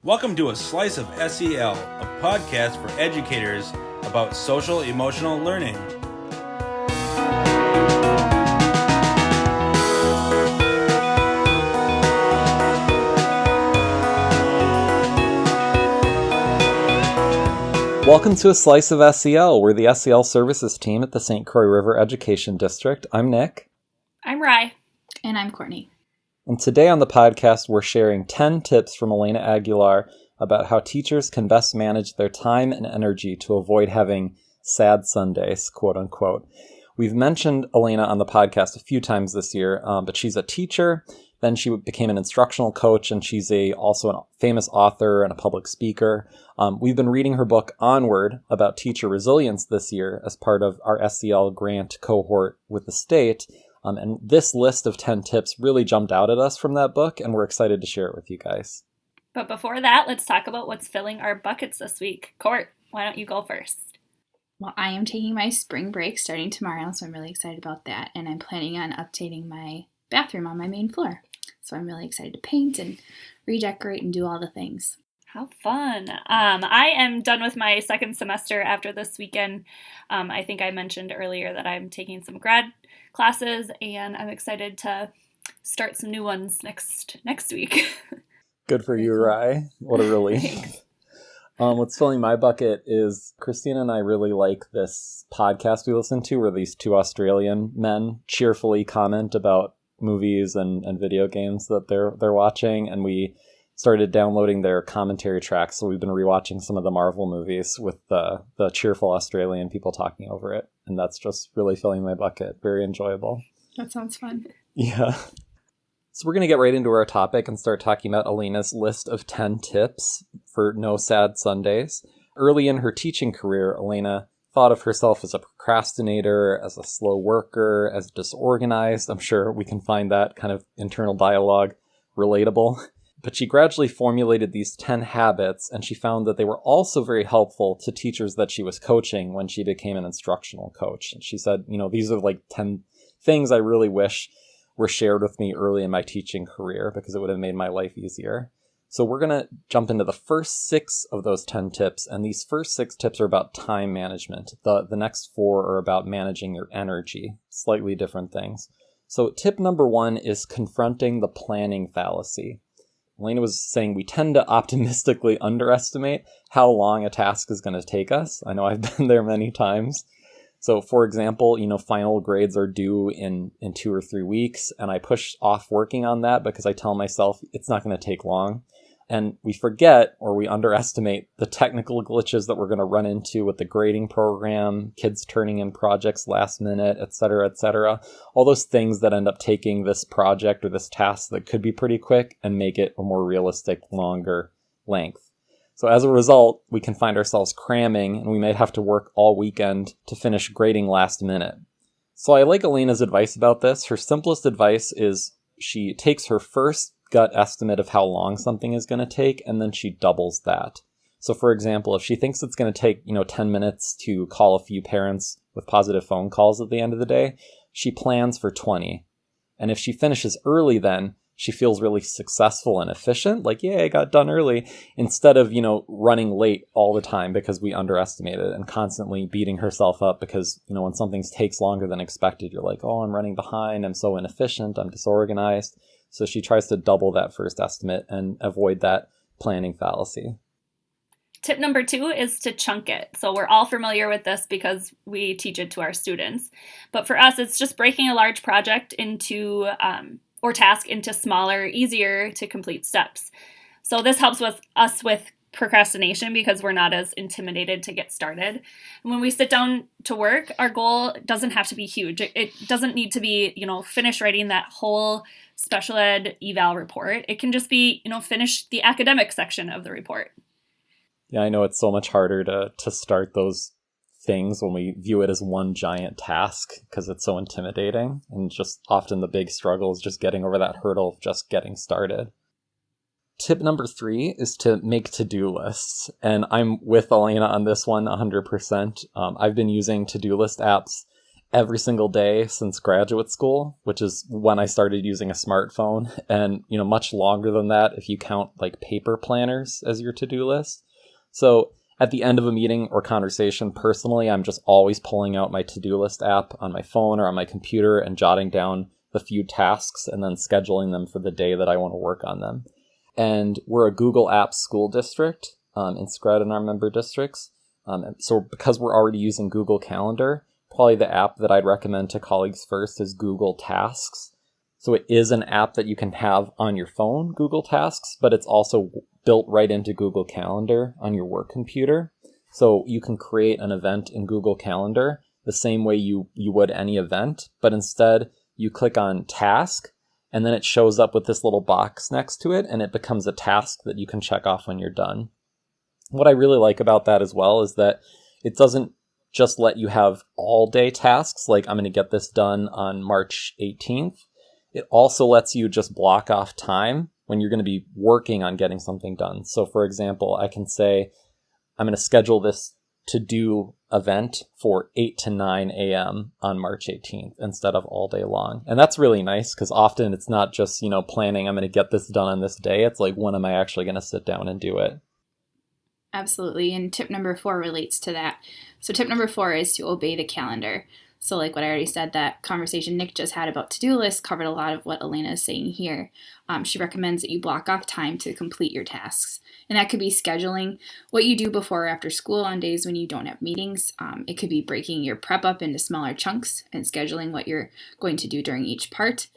Welcome to A Slice of SEL, a podcast for educators about social emotional learning. Welcome to A Slice of SEL. We're the SEL services team at the St. Croix River Education District. I'm Nick. I'm Rye. And I'm Courtney. And today on the podcast, we're sharing 10 tips from Elena Aguilar about how teachers can best manage their time and energy to avoid having sad Sundays, quote unquote. We've mentioned Elena on the podcast a few times this year, but she's a teacher. Then she became an instructional coach, and she's also a famous author and a public speaker. We've been reading her book Onward about teacher resilience this year as part of our SEL grant cohort with the state. And this list of 10 tips really jumped out at us from that book, and we're excited to share it with you guys. But before that, let's talk about what's filling our buckets this week. Court, why don't you go first? Well, I am taking my spring break starting tomorrow, so I'm really excited about that. And I'm planning on updating my bathroom on my main floor. So I'm really excited to paint and redecorate and do all the things. How fun. I am done with my second semester after this weekend. I think I mentioned earlier that I'm taking some grad classes, and I'm excited to start some new ones next week. Good for you, Rye. What a relief. What's filling my bucket is Christina and I really like this podcast we listen to where these two Australian men cheerfully comment about movies and video games that they're watching, and we started downloading their commentary tracks, so we've been rewatching some of the Marvel movies with the cheerful Australian people talking over it, and that's just really filling my bucket. Very enjoyable. That sounds fun. Yeah. So we're going to get right into our topic and start talking about Elena's list of 10 tips for no sad Sundays. Early in her teaching career, Elena thought of herself as a procrastinator, as a slow worker, as disorganized. I'm sure we can find that kind of internal dialogue relatable. But she gradually formulated these 10 habits, and she found that they were also very helpful to teachers that she was coaching when she became an instructional coach. And she said, these are like 10 things I really wish were shared with me early in my teaching career because it would have made my life easier. So we're going to jump into the first 6 of those 10 tips, and these first 6 tips are about time management. The next 4 are about managing your energy, slightly different things. So tip number 1 is confronting the planning fallacy. Elena was saying we tend to optimistically underestimate how long a task is going to take us. I know I've been there many times. So for example, final grades are due in 2 or 3 weeks, and I push off working on that because I tell myself it's not going to take long. And we forget or we underestimate the technical glitches that we're going to run into with the grading program, kids turning in projects last minute, et cetera, et cetera. All those things that end up taking this project or this task that could be pretty quick and make it a more realistic, longer length. So as a result, we can find ourselves cramming, and we might have to work all weekend to finish grading last minute. So I like Elena's advice about this. Her simplest advice is she takes her first gut estimate of how long something is going to take, and then she doubles that. So for example, if she thinks it's going to take 10 minutes to call a few parents with positive phone calls at the end of the day, she plans for 20. And if she finishes early, then she feels really successful and efficient, like, yay, I got done early, instead of, running late all the time because we underestimated it and constantly beating herself up because, when something takes longer than expected, you're like, oh, I'm running behind, I'm so inefficient, I'm disorganized. So she tries to double that first estimate and avoid that planning fallacy. Tip number 2 is to chunk it. So we're all familiar with this because we teach it to our students. But for us, it's just breaking a large project into or task into smaller, easier to complete steps. So this helps us with procrastination because we're not as intimidated to get started. And when we sit down to work, our goal doesn't have to be huge. It doesn't need to be, finish writing that whole special ed eval report. It can just be, finish the academic section of the report. Yeah, I know it's so much harder to start those things when we view it as one giant task because it's so intimidating, and just often the big struggle is just getting over that hurdle of just getting started. Tip number 3 is to make to-do lists, and I'm with Elena on this one 100%. I've been using to-do list apps every single day since graduate school, which is when I started using a smartphone, and much longer than that if you count like paper planners as your to-do list. So at the end of a meeting or conversation, personally, I'm just always pulling out my to-do list app on my phone or on my computer and jotting down the few tasks and then scheduling them for the day that I want to work on them. And we're a Google Apps school district in Scred in our member districts. So because we're already using Google Calendar, probably the app that I'd recommend to colleagues first is Google Tasks. So it is an app that you can have on your phone, Google Tasks, but it's also built right into Google Calendar on your work computer. So you can create an event in Google Calendar the same way you would any event, but instead you click on Task, and then it shows up with this little box next to it, and it becomes a task that you can check off when you're done. What I really like about that as well is that it doesn't just let you have all day tasks, like I'm going to get this done on March 18th. It also lets you just block off time when you're going to be working on getting something done. So for example, I can say, I'm going to schedule this to-do event for 8 to 9 a.m. on March 18th instead of all day long. And that's really nice because often it's not just, planning, I'm going to get this done on this day. It's like, when am I actually going to sit down and do it? Absolutely. And tip number 4 relates to that. So tip number 4 is to obey the calendar. So like what I already said, that conversation Nick just had about to-do lists covered a lot of what Elena is saying here. She recommends that you block off time to complete your tasks. And that could be scheduling what you do before or after school on days when you don't have meetings. It could be breaking your prep up into smaller chunks and scheduling what you're going to do during each part.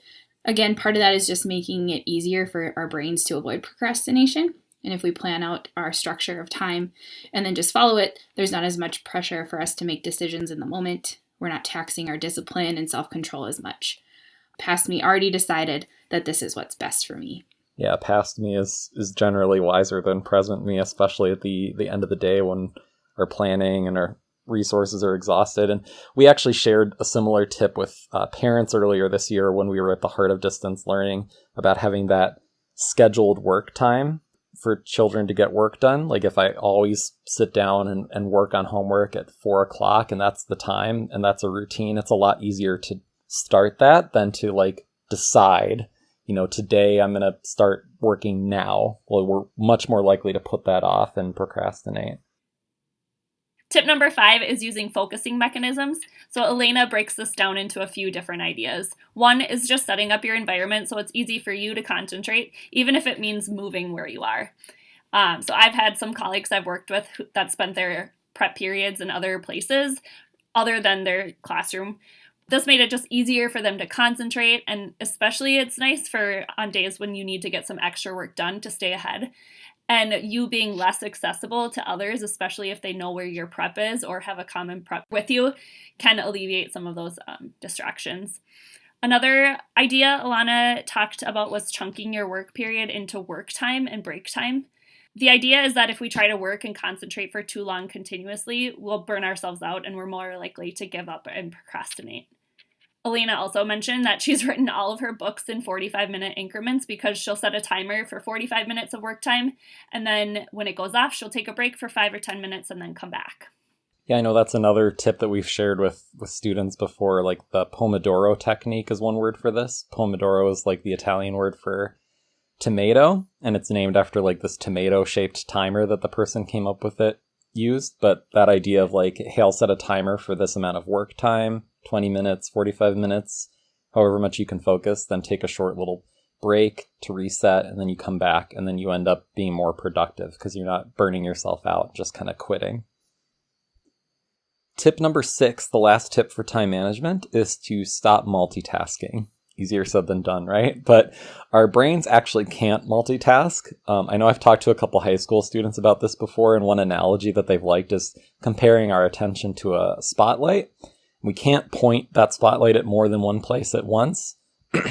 Again, part of that is just making it easier for our brains to avoid procrastination. And if we plan out our structure of time and then just follow it, there's not as much pressure for us to make decisions in the moment. We're not taxing our discipline and self-control as much. Past me already decided that this is what's best for me. Yeah, past me is generally wiser than present me, especially at the end of the day when our planning and our resources are exhausted. And we actually shared a similar tip with parents earlier this year when we were at the Heart of Distance Learning about having that scheduled work time for children to get work done. Like if I always sit down and work on homework at 4 o'clock and that's the time and that's a routine, it's a lot easier to start that than to like decide, today I'm going to start working now. Well, we're much more likely to put that off and procrastinate. Tip number 5 is using focusing mechanisms. So Elena breaks this down into a few different ideas. One is just setting up your environment so it's easy for you to concentrate, even if it means moving where you are. So I've had some colleagues I've worked with that spent their prep periods in other places other than their classroom. This made it just easier for them to concentrate, and especially it's nice for on days when you need to get some extra work done to stay ahead. And you being less accessible to others, especially if they know where your prep is or have a common prep with you, can alleviate some of those distractions. Another idea Alana talked about was chunking your work period into work time and break time. The idea is that if we try to work and concentrate for too long continuously, we'll burn ourselves out and we're more likely to give up and procrastinate. Elena also mentioned that she's written all of her books in 45-minute increments because she'll set a timer for 45 minutes of work time, and then when it goes off, she'll take a break for 5 or 10 minutes and then come back. Yeah, I know that's another tip that we've shared with students before, like the Pomodoro technique is one word for this. Pomodoro is like the Italian word for tomato, and it's named after like this tomato-shaped timer that the person came up with it used. But that idea of like, hey, I'll set a timer for this amount of work time, 20 minutes, 45 minutes, however much you can focus, then take a short little break to reset, and then you come back, and then you end up being more productive because you're not burning yourself out, just kind of quitting. Tip number 6, the last tip for time management, is to stop multitasking. Easier said than done, right? But our brains actually can't multitask. I know I've talked to a couple high school students about this before, and one analogy that they've liked is comparing our attention to a spotlight. We can't point that spotlight at more than one place at once.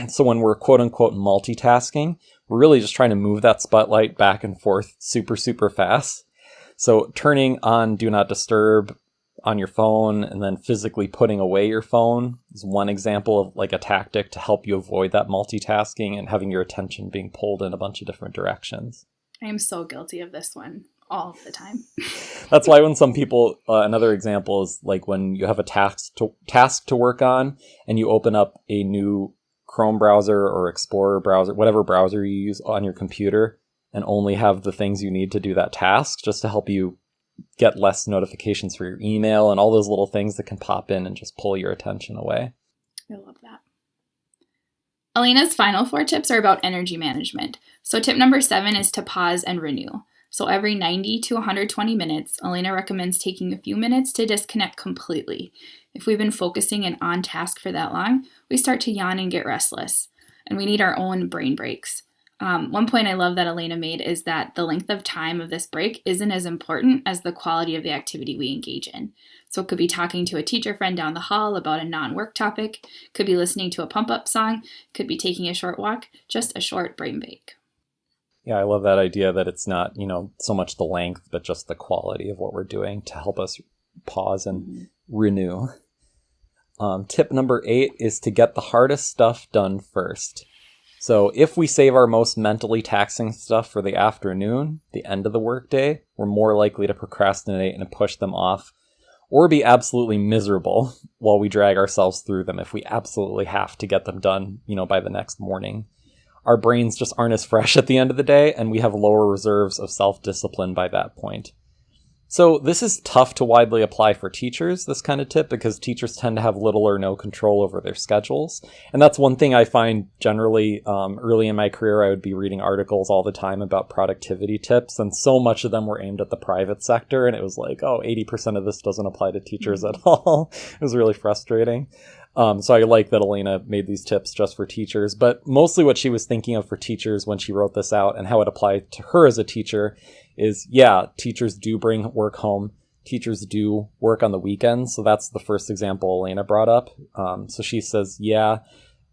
So when we're quote unquote multitasking, we're really just trying to move that spotlight back and forth super, super fast. So turning on Do Not Disturb on your phone and then physically putting away your phone is one example of like a tactic to help you avoid that multitasking and having your attention being pulled in a bunch of different directions. I am so guilty of this one all of the time. That's why when some people, another example is like when you have a task to work on and you open up a new Chrome browser or Explorer browser, whatever browser you use on your computer, and only have the things you need to do that task, just to help you get less notifications for your email and all those little things that can pop in and just pull your attention away. I love that. Elena's final 4 tips are about energy management. So tip number 7 is to pause and renew. So every 90 to 120 minutes, Elena recommends taking a few minutes to disconnect completely. If we've been focusing and on task for that long, we start to yawn and get restless, and we need our own brain breaks. One point I love that Elena made is that the length of time of this break isn't as important as the quality of the activity we engage in. So it could be talking to a teacher friend down the hall about a non-work topic, could be listening to a pump-up song, could be taking a short walk, just a short brain break. Yeah, I love that idea that it's not, so much the length, but just the quality of what we're doing to help us pause and renew. Tip number 8 is to get the hardest stuff done first. So if we save our most mentally taxing stuff for the afternoon, the end of the workday, we're more likely to procrastinate and push them off, or be absolutely miserable while we drag ourselves through them if we absolutely have to get them done, by the next morning. Our brains just aren't as fresh at the end of the day, and we have lower reserves of self-discipline by that point. So this is tough to widely apply for teachers, this kind of tip, because teachers tend to have little or no control over their schedules. And that's one thing I find generally early in my career. I would be reading articles all the time about productivity tips, and so much of them were aimed at the private sector. And it was like, 80% of this doesn't apply to teachers at all. It was really frustrating. So I like that Elena made these tips just for teachers, but mostly what she was thinking of for teachers when she wrote this out and how it applied to her as a teacher is, teachers do bring work home. Teachers do work on the weekends. So that's the first example Elena brought up. So she says,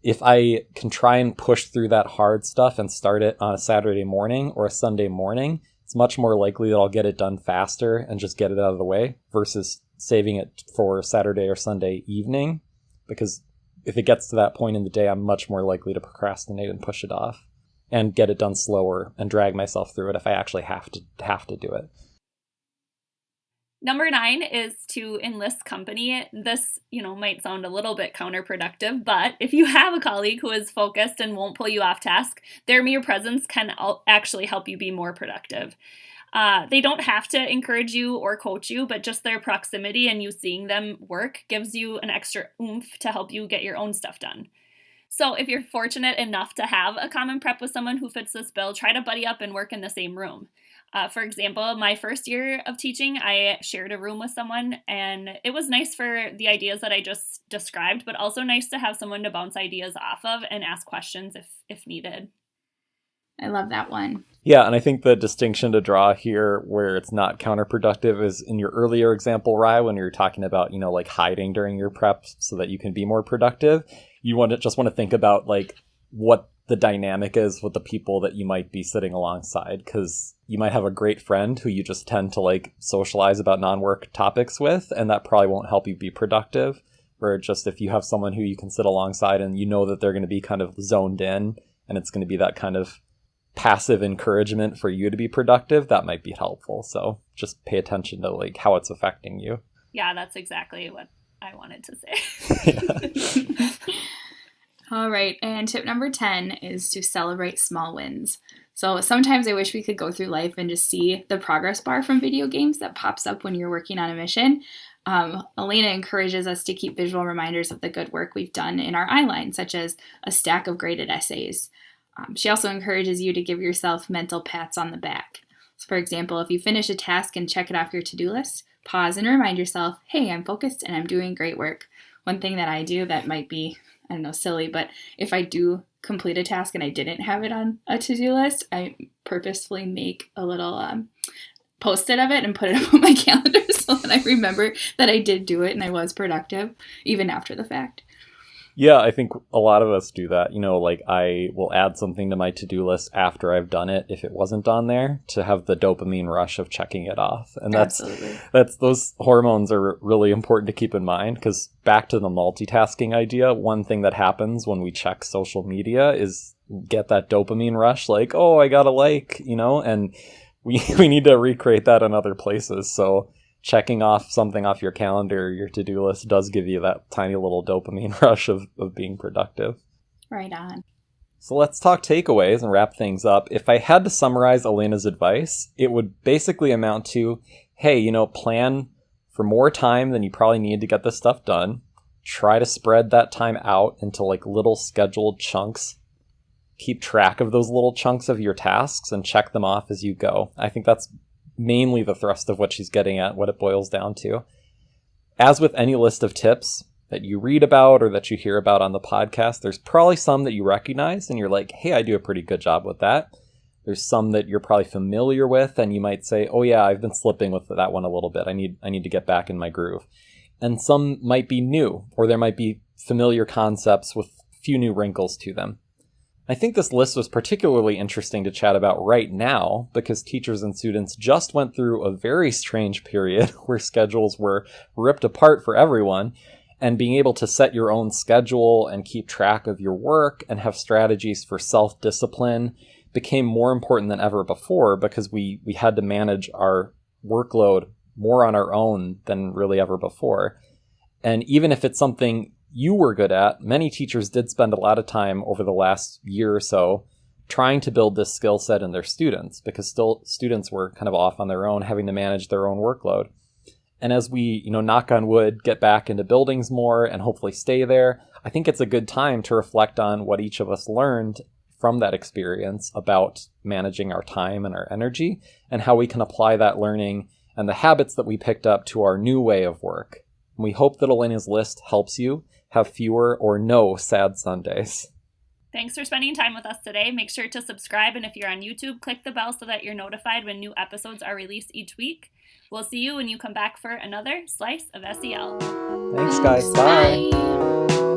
if I can try and push through that hard stuff and start it on a Saturday morning or a Sunday morning, it's much more likely that I'll get it done faster and just get it out of the way versus saving it for Saturday or Sunday evening. Because if it gets to that point in the day, I'm much more likely to procrastinate and push it off and get it done slower and drag myself through it if I actually have to do it. Number 9 is to enlist company. This, might sound a little bit counterproductive, but if you have a colleague who is focused and won't pull you off task, their mere presence can actually help you be more productive. They don't have to encourage you or coach you, but just their proximity and you seeing them work gives you an extra oomph to help you get your own stuff done. So if you're fortunate enough to have a common prep with someone who fits this bill, try to buddy up and work in the same room. For example, my first year of teaching, I shared a room with someone, and it was nice for the ideas that I just described, but also nice to have someone to bounce ideas off of and ask questions if needed. I love that one. Yeah, and I think the distinction to draw here where it's not counterproductive is in your earlier example, Rye, when you're talking about, like hiding during your prep so that you can be more productive. You want to think about like what the dynamic is with the people that you might be sitting alongside, because you might have a great friend who you just tend to like socialize about non-work topics with, and that probably won't help you be productive. Where just if you have someone who you can sit alongside and you know that they're going to be kind of zoned in and it's going to be that kind of passive encouragement for you to be productive, that might be helpful. So just pay attention to like how it's affecting you. Yeah, that's exactly what I wanted to say. All right, and tip number 10 is to celebrate small wins. So sometimes I wish we could go through life and just see the progress bar from video games that pops up when you're working on a mission. Elena encourages us to keep visual reminders of the good work we've done in our eyeline, such as a stack of graded essays. She also encourages you to give yourself mental pats on the back. So for example, if you finish a task and check it off your to-do list, pause and remind yourself, hey, I'm focused and I'm doing great work. One thing that I do that might be, silly, but if I do complete a task and I didn't have it on a to-do list, I purposefully make a little post-it of it and put it up on my calendar so that I remember that I did do it and I was productive, even after the fact. Yeah, I think a lot of us do that. Like I will add something to my to-do list after I've done it if it wasn't on there to have the dopamine rush of checking it off. And that's those hormones are really important to keep in mind, because back to the multitasking idea, one thing that happens when we check social media is get that dopamine rush, like, oh, I got a like, and we need to recreate that in other places. So checking off something off your calendar, your to-do list, does give you that tiny little dopamine rush of being productive. Right on. So let's talk takeaways and wrap things up. If I had to summarize Elena's advice, it would basically amount to, hey, plan for more time than you probably need to get this stuff done. Try to spread that time out into like little scheduled chunks. Keep track of those little chunks of your tasks and check them off as you go. I think that's mainly the thrust of what she's getting at, what it boils down to. As with any list of tips that you read about or that you hear about on the podcast, there's probably some that you recognize and you're like, hey, I do a pretty good job with that. There's some that you're probably familiar with and you might say, oh yeah, I've been slipping with that one a little bit. I need to get back in my groove. And some might be new, or there might be familiar concepts with few new wrinkles to them. I think this list was particularly interesting to chat about right now because teachers and students just went through a very strange period where schedules were ripped apart for everyone, and being able to set your own schedule and keep track of your work and have strategies for self-discipline became more important than ever before because we had to manage our workload more on our own than really ever before. And even if it's something you were good at, many teachers did spend a lot of time over the last year or so trying to build this skill set in their students because still students were kind of off on their own, having to manage their own workload. And as we, knock on wood, get back into buildings more and hopefully stay there, I think it's a good time to reflect on what each of us learned from that experience about managing our time and our energy and how we can apply that learning and the habits that we picked up to our new way of work. And we hope that Elena's list helps you have fewer or no sad Sundays. Thanks for spending time with us today. Make sure to subscribe, and if you're on YouTube, click the bell so that you're notified when new episodes are released each week. We'll see you when you come back for another Slice of SEL. Thanks, guys. Bye. Bye.